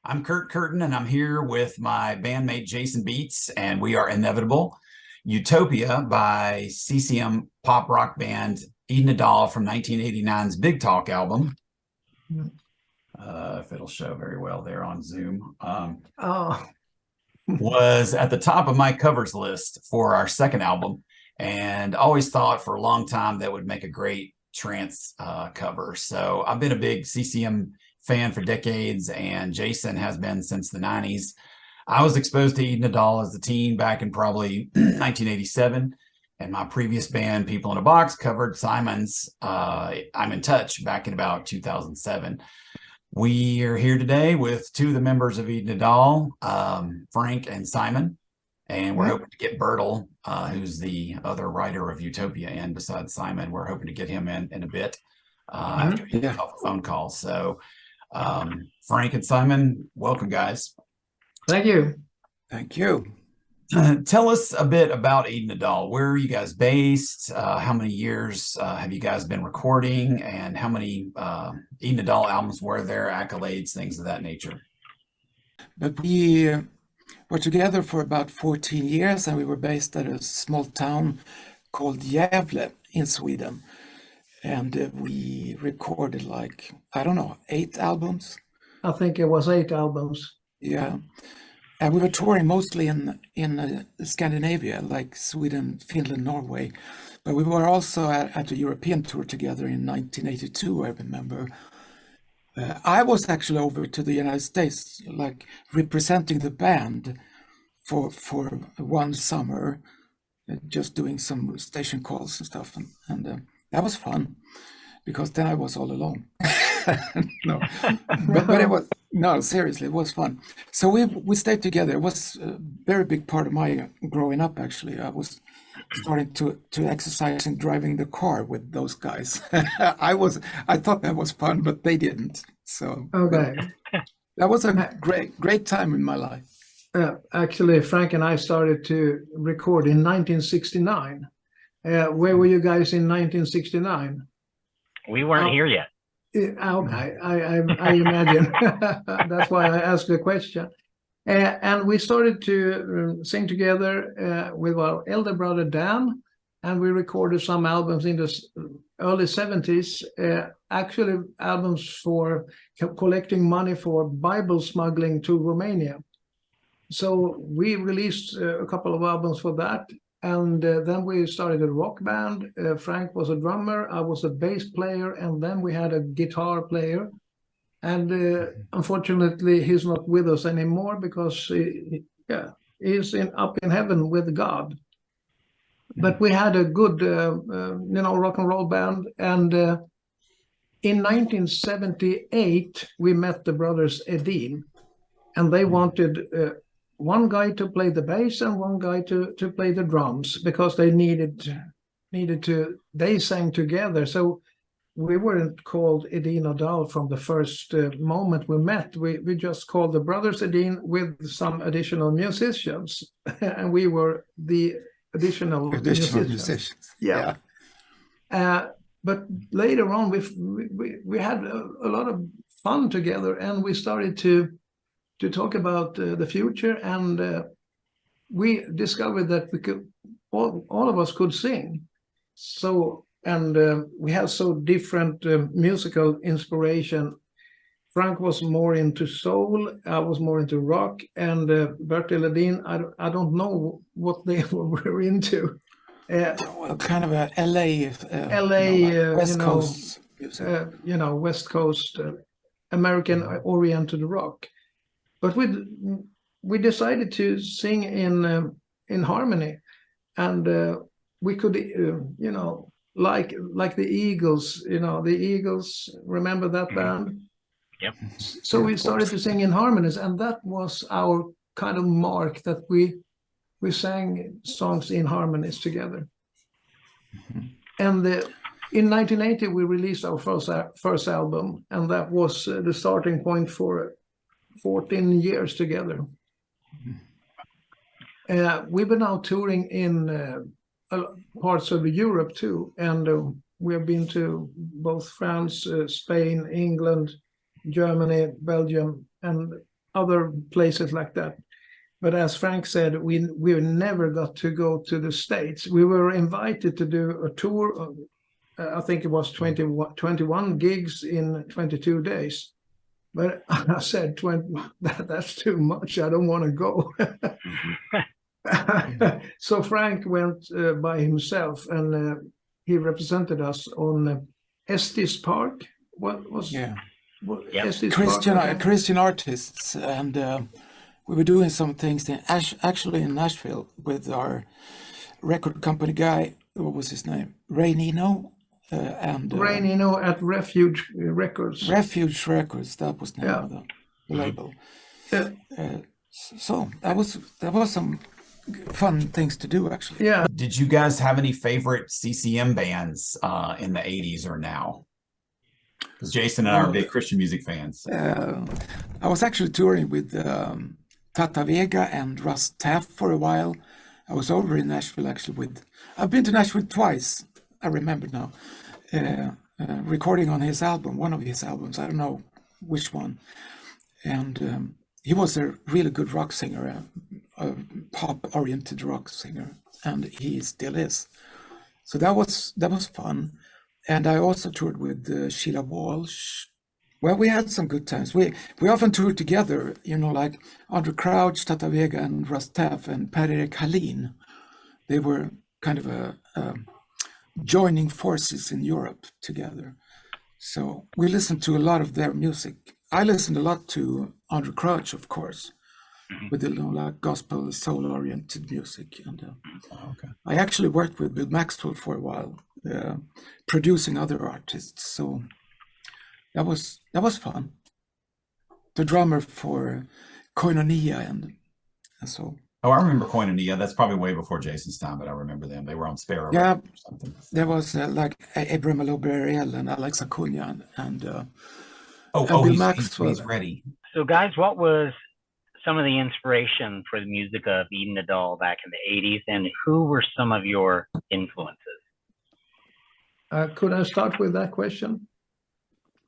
I'm Kurt Curtin, and I'm here with my bandmate Jason Beats, and we are Inevitable. Utopia by CCM pop rock band Edin Adahl from 1989's Big Talk album. If it'll show very well there on Zoom. Was at the top of my covers list for our second album, and always thought for a long time that would make a great trance cover. So I've been a big CCM fan for decades, and Jason has been since the 90s. I was exposed to Edin Adahl as a teen back in probably 1987, and my previous band, People in a Box, covered Simon's I'm in Touch back in about 2007. We are here today with two of the members of Edin Adahl, Frank and Simon, and we're hoping to get Bertel, who's the other writer of Utopia, in besides Simon. We're hoping to get him in a bit after he gets off a phone call. So Frank and Simon, welcome, guys. Thank you. Thank you. Tell us a bit about Edin Adahl. Where are you guys based? How many years have you guys been recording? And how many Edin Adahl albums were there, accolades, things of that nature? But we were together for about 14 years, and we were based at a small town called Gävle in Sweden. And we recorded like, I don't know, 8 albums. I think it was 8 albums. Yeah. And we were touring mostly in Scandinavia, like Sweden, Finland, Norway. But we were also at a European tour together in 1982, I remember. I was actually over to the United States, like representing the band for one summer, just doing some station calls and stuff. And that was fun, because then I was all alone. No, but it was, no, seriously, it was fun. So we stayed together. It was a very big part of my growing up, actually. I was starting to exercise and driving the car with those guys. I thought that was fun, but they didn't. So okay, that was a great time in my life. Actually, Frank and I started to record in 1969. Where were you guys in 1969? We weren't here yet. Okay, I imagine. That's why I asked the question. And we started to sing together with our elder brother Dan, and we recorded some albums in the early 70s, actually albums for collecting money for Bible smuggling to Romania. So we released a couple of albums for that. And then we started a rock band. Frank was a drummer, I was a bass player, and then we had a guitar player. And unfortunately, he's not with us anymore because he's up in heaven with God. But we had a good, rock and roll band. And in 1978, we met the brothers Edin, and they wanted one guy to play the bass and one guy to play the drums, because they needed to, they sang together. So we weren't called Edin Adahl from the first moment we met. We just called the brothers Edin with some additional musicians, and we were the additional musicians. Yeah. But later on, we had a lot of fun together, and we started to talk about the future, and we discovered that we could, all of us could sing. So, and we have so different musical inspiration. Frank was more into soul, I was more into rock, and Bertil Edin, I don't know what they were into. Kind of a LA, West Coast music. West Coast, American-oriented rock. But we decided to sing in harmony, and we could, like the Eagles. The Eagles. Remember that band? Yep. So we started to sing in harmonies, and that was our kind of mark, that we sang songs in harmonies together. And in 1980 we released our first album, and that was the starting point for 14 years together. We've been now touring in parts of Europe too, and we have been to both France, Spain, England, Germany, Belgium, and other places like that. But as Frank said, we never got to go to the States. We were invited to do a tour of, I think it was 21 gigs in 22 days. But I said, that's too much. I don't want to go. So Frank went by himself, and he represented us on Estes Park. What was Estes Park? Christian artists, and we were doing some things actually in Nashville with our record company guy. What was his name? Ray Nino. Ray Nino at Refuge Records. Refuge Records, that was the name of the label. So that was some fun things to do, actually. Yeah. Did you guys have any favorite CCM bands in the 80s or now? Because Jason and I are big Christian music fans. So. I was actually touring with Tata Vega and Russ Taff for a while. I was over in Nashville actually I've been to Nashville twice, I remember now, recording on his album, one of his albums, I don't know which one. And he was a really good rock singer, a pop-oriented rock singer, and he still is. So that was fun. And I also toured with Sheila Walsh. Well, we had some good times. We often toured together, like Andrew Crouch, Tata Vega, and Russ Taff, and Per-Erik Hallin. They were kind of joining forces in Europe together. So we listened to a lot of their music. I listened a lot to Andrew Crouch, of course, with the like gospel, soul-oriented music. And I actually worked with Bill Maxwell for a while, producing other artists. So that was fun. The drummer for Koinonia and so. Oh, I remember Koinonia. That's probably way before Jason's time, but I remember them. They were on Sparrow or something. There was like Abraham Loberiel and Alex Acuna and Bill Maxwell. He's ready. So guys, what was some of the inspiration for the music of Edin Adahl back in the 80s, and who were some of your influences? Could I start with that question?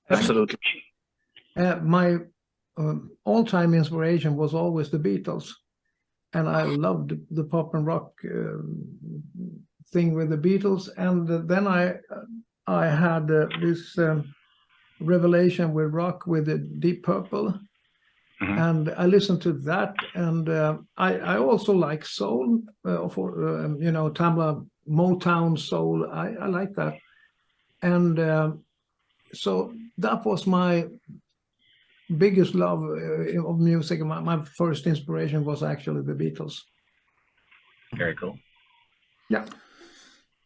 Absolutely. My all-time inspiration was always the Beatles. And I loved the pop and rock thing with the Beatles. And then I had this revelation with rock with the Deep Purple. And I listened to that. And I also like soul, Tamla Motown soul. I like that. And so that was my biggest love of music. My first inspiration was actually the Beatles. Very cool. Yeah.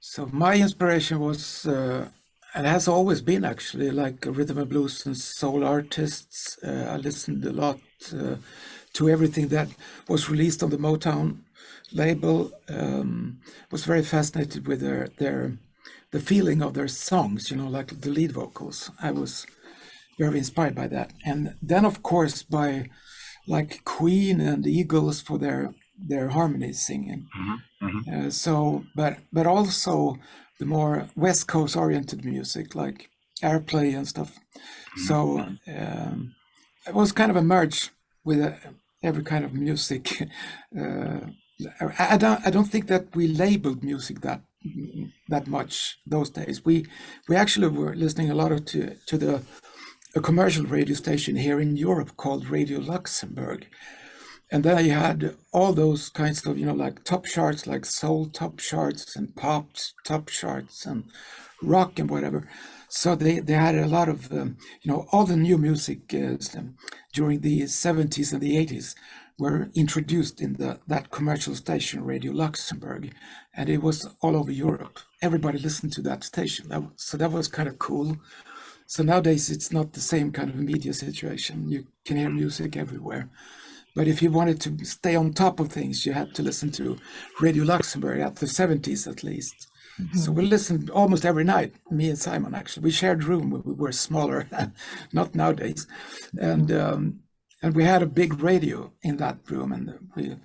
So my inspiration was, and has always been actually, like rhythm and blues and soul artists. I listened a lot to everything that was released on the Motown label. Was very fascinated with the feeling of their songs, like the lead vocals. I was very inspired by that. And then, of course, by like Queen and Eagles for their harmony singing. But also the more West Coast oriented music, like Airplay and stuff. So it was kind of a merge with every kind of music. I don't think that we labeled music that much those days. We actually were listening a lot to a commercial radio station here in Europe called Radio Luxembourg. And then you had all those kinds of, like top charts, like soul top charts and pop top charts and rock and whatever. So they had a lot of, all the new music during the 70s and the 80s were introduced in that commercial station, Radio Luxembourg. And it was all over Europe. Everybody listened to that station. So that was kind of cool. So nowadays, it's not the same kind of media situation. You can hear music everywhere. But if you wanted to stay on top of things, you had to listen to Radio Luxembourg at the 70s at least. So we listened almost every night, me and Simon, actually. We shared room when we were smaller, not nowadays. And we had a big radio in that room, and we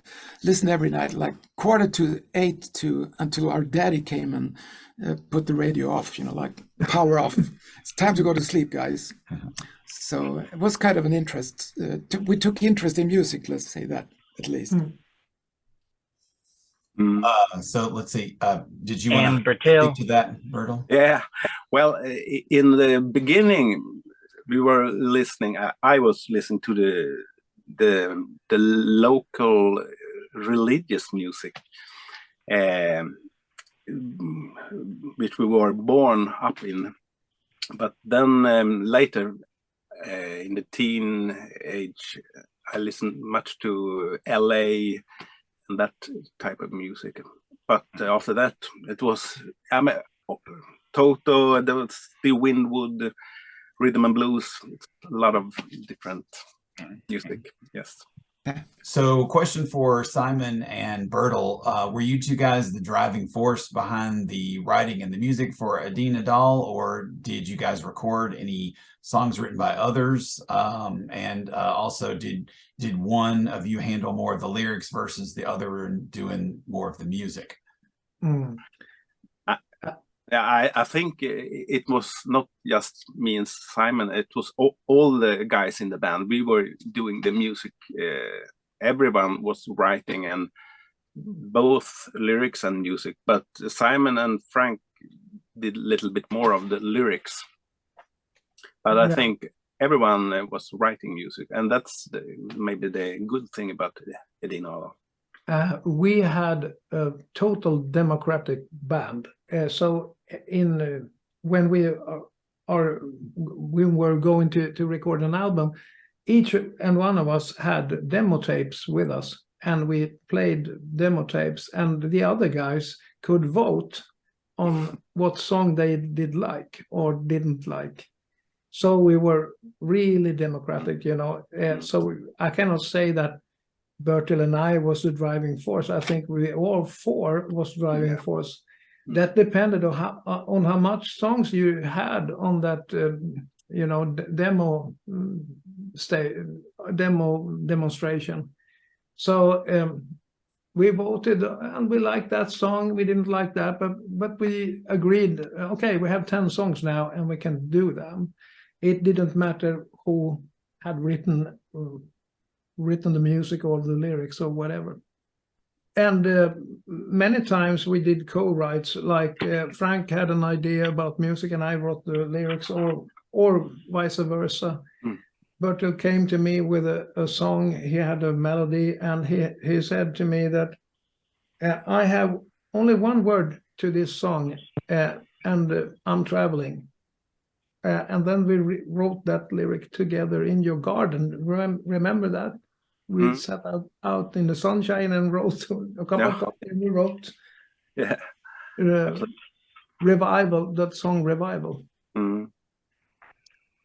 listened every night, like 7:45 until our daddy came and put the radio off, like power off. It's time to go to sleep, guys. So it was kind of an interest. We took interest in music, let's say that at least. So let's see. Did you want And to Bertil, speak to that, Bertil? Yeah, well, in the beginning, we were listening. I was listening to the local religious music, um, which we were born up in. But then later, in the teen age, I listened much to LA and that type of music. But after that, it was Toto, there was the Windwood, rhythm and blues, a lot of different music. Yes. So, question for Simon and Bertil: were you two guys the driving force behind the writing and the music for Edin Adahl, or did you guys record any songs written by others? And also, did one of you handle more of the lyrics versus the other doing more of the music? I think it was not just me and Simon. It was all the guys in the band. We were doing the music. Everyone was writing, and both lyrics and music. But Simon and Frank did a little bit more of the lyrics. But I think everyone was writing music, and that's maybe the good thing about Edin Adahl. We had a total democratic band. So when we were going to record an album, each and one of us had demo tapes with us, and we played demo tapes, and the other guys could vote on what song they did like or didn't like. So we were really democratic, you know. So I cannot say that Bertil and I was the driving force. I think we all four was driving force. That depended on how much songs you had on that, you know, demo demonstration. So we voted, and we liked that song. We didn't like that, but we agreed. Okay, we have 10 songs now, and we can do them. It didn't matter who had written the music or the lyrics or whatever. And many times we did co-writes, like Frank had an idea about music and I wrote the lyrics, or vice versa. Bertil came to me with a song. He had a melody, and he said to me that I have only one word to this song, and I'm traveling. And then we wrote that lyric together in your garden. Remember that? We sat out in the sunshine and wrote a cup of coffee, and we wrote Revival, that song Revival.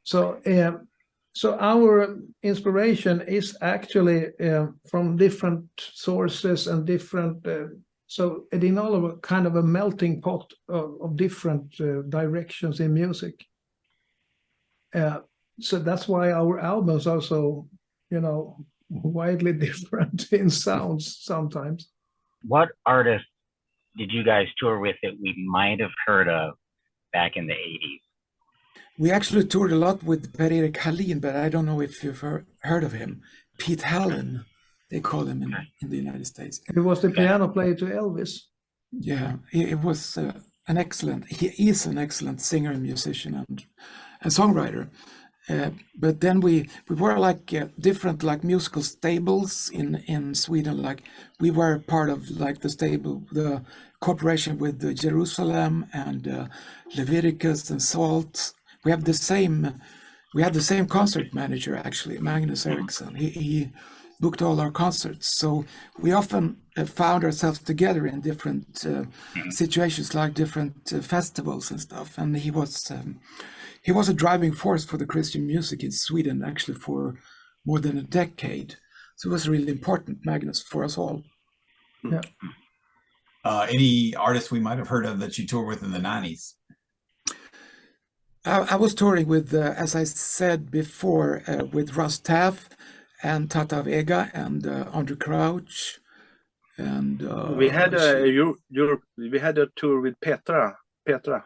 So our inspiration is actually from different sources and different, so Edin Adahl kind of a melting pot of different directions in music. So that's why our albums are so, you know, widely different in sounds sometimes. what artists did you guys tour with that we might have heard of back in the 80s? We actually toured a lot with Per-Erik Hallin, but I don't know if you've heard of him. Pete Hallin, they call him in the United States. He was the piano player to Elvis. Yeah, he was he is an excellent singer and musician and songwriter. But then we were like different like musical stables in Sweden. Like we were part of like the cooperation with the Jerusalem and Leviticus and Salt. We had the same concert manager actually, Magnus Eriksson. He booked all our concerts, so we often found ourselves together in different situations, like different festivals and stuff. And he was a driving force for the Christian music in Sweden, actually for more than a decade. So it was really important, Magnus, for us all. Yeah. Any artists we might have heard of that you toured with in the 90s? I was touring with, as I said before, with Russ Taff and Tata Vega and Andrew Crouch, and we had a tour with Petra. Petra.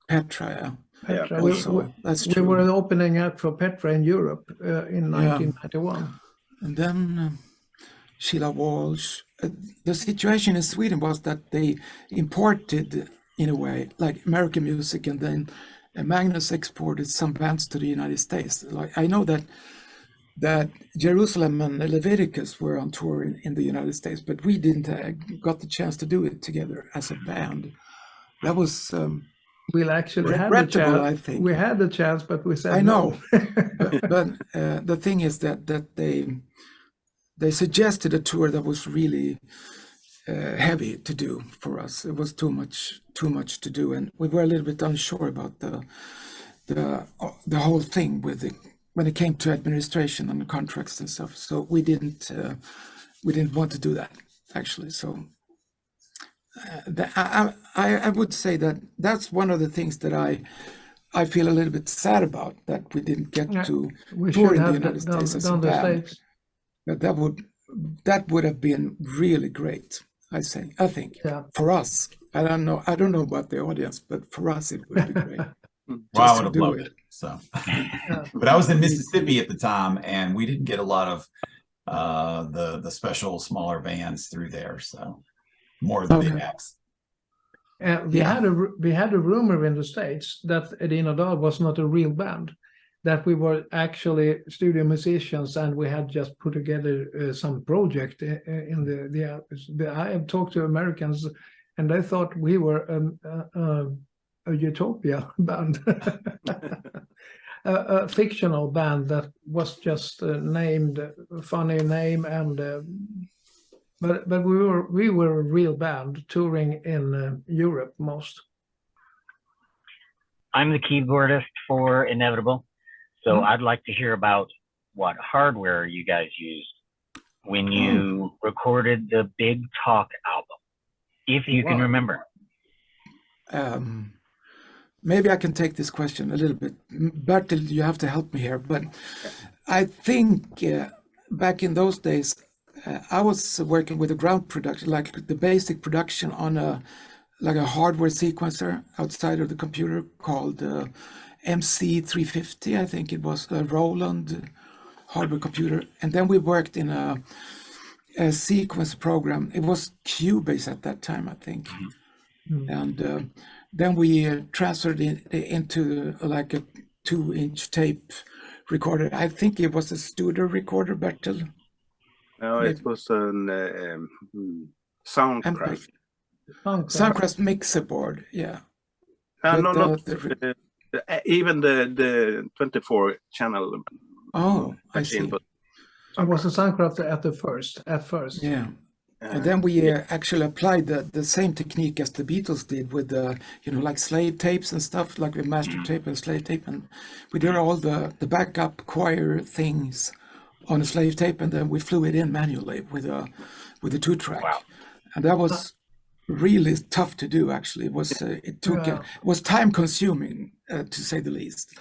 Yeah. Petra. Yeah, also. That's we true. were the opening act for Petra in Europe in 1991. And then Sheila Walsh. The situation in Sweden was that they imported, in a way, like American music, and then Magnus exported some bands to the United States. Like I know that Jerusalem and Leviticus were on tour in the United States, but we didn't got the chance to do it together as a band. That was We actually had the regrettable, chance. I think. We had the chance, but we said I know, no. but the thing is that they suggested a tour that was really heavy to do for us. It was too much to do, and we were a little bit unsure about the whole thing with when it came to administration and contracts and stuff. So we didn't want to do that actually. So I would say that that's one of the things that I feel a little bit sad about, that we didn't get to We tour should in the have United States as a done the band. States. But that would have been really great. I think Yeah. for us. I don't know about the audience, but for us it would be great. Well, I Just would to have do loved it. it. So, Yeah. but I was in Mississippi at the time, and we didn't get a lot of the special smaller bands through there. So, more of the big Okay. acts. We had a rumor in the States that Edin Adahl was not a real band, that we were actually studio musicians, and we had just put together some project in I have talked to Americans, and they thought we were a utopia band, a fictional band that was just named a funny name, and but we were a real band touring in Europe most. I'm the keyboardist for Inevitable, so I'd like to hear about what hardware you guys used when you recorded the Big Talk album, if you can remember. Maybe I can take this question a little bit. Bertil, you have to help me here, but I think back in those days, I was working with a ground production, like the basic production on a hardware sequencer outside of the computer called MC350. I think it was a Roland hardware computer. And then we worked in a sequence program. It was Cubase at that time, I think. And then we transferred it into like a 2-inch tape recorder. I think it was a Studer recorder, Bertil. No, it was an Soundcraft. Soundcraft mixer board, yeah. No, even the 24 channel. Oh, I see. It was a Soundcraft at first. Yeah. And then we actually applied the same technique as the Beatles did with like slave tapes and stuff, like with master tape and slave tape, and we did all the backup choir things on a slave tape, and then we flew it in manually with a 2-track. Wow. And that was really tough to do. Actually, it was it was time consuming to say the least,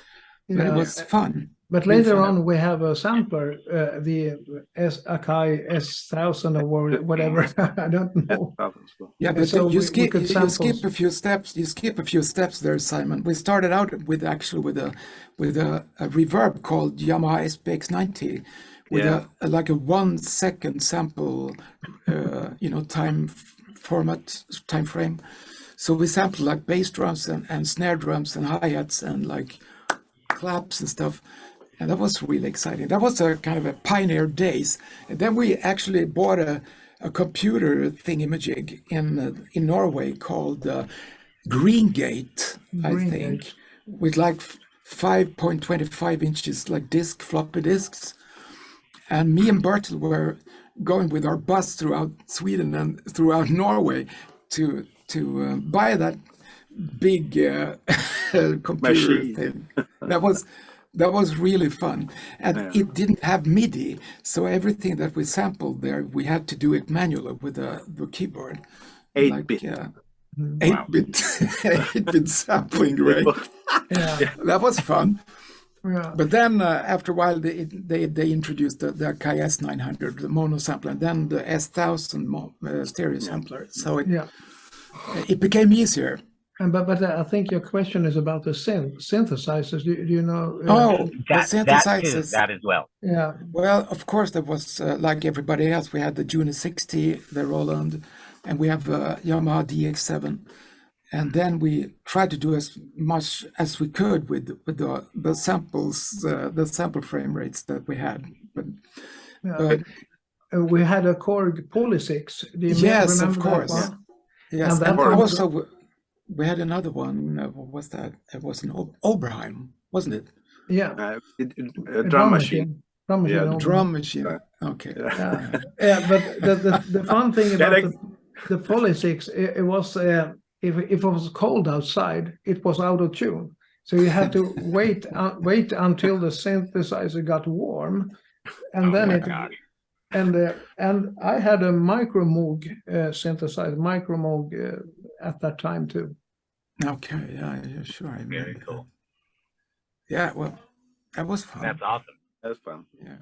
but it was fun. But later on, we have a sampler, the Akai S1000 or whatever. I don't know. Yeah, but so you we skip could a few steps. You skip a few steps there, Simon. We started out with a reverb called Yamaha SPX90 with a 1 second sample, time frame. So we sampled like bass drums and snare drums and hi-hats and like claps and stuff. And that was really exciting. That was a kind of a pioneer days. And then we actually bought a computer thingamajig in Norway called Greengate, I think, with like 5.25 inches like floppy disks. And me and Bertil were going with our bus throughout Sweden and throughout Norway to buy that big computer thing. That was really fun, and it didn't have MIDI, so everything that we sampled there, we had to do it manually with the keyboard. 8-bit. 8-bit, 8-bit sampling, right? That was fun. Yeah. But then after a while, they introduced the Akai S900, the mono sampler, and then the S1000 stereo sampler. So it became easier. But I think your question is about the synthesizers. Do you know? Oh, the That too, synthesizers. that as well. Yeah. Well, of course, there was like everybody else. We had the Juno 60, the Roland, and we have Yamaha DX7. And then we tried to do as much as we could with the samples, the sample frame rates that we had. But We had a Korg Polysix. Do you yes, remember of course. that one? Yes, And that and one- also we had another one. What was that? It was an Oberheim, wasn't it? Yeah. A drum machine. Drum machine. Yeah, only. Drum machine. Okay. Yeah, but the fun thing about like- the Polysix, it was if it was cold outside, it was out of tune. So you had to wait until the synthesizer got warm, and then it. Gosh. And I had a Micro Moog synthesizer, Micro Moog at that time too. Okay. Yeah, sure. I remember Very cool. that. Yeah. Well, that was fun. That's awesome. That's fun. Yeah.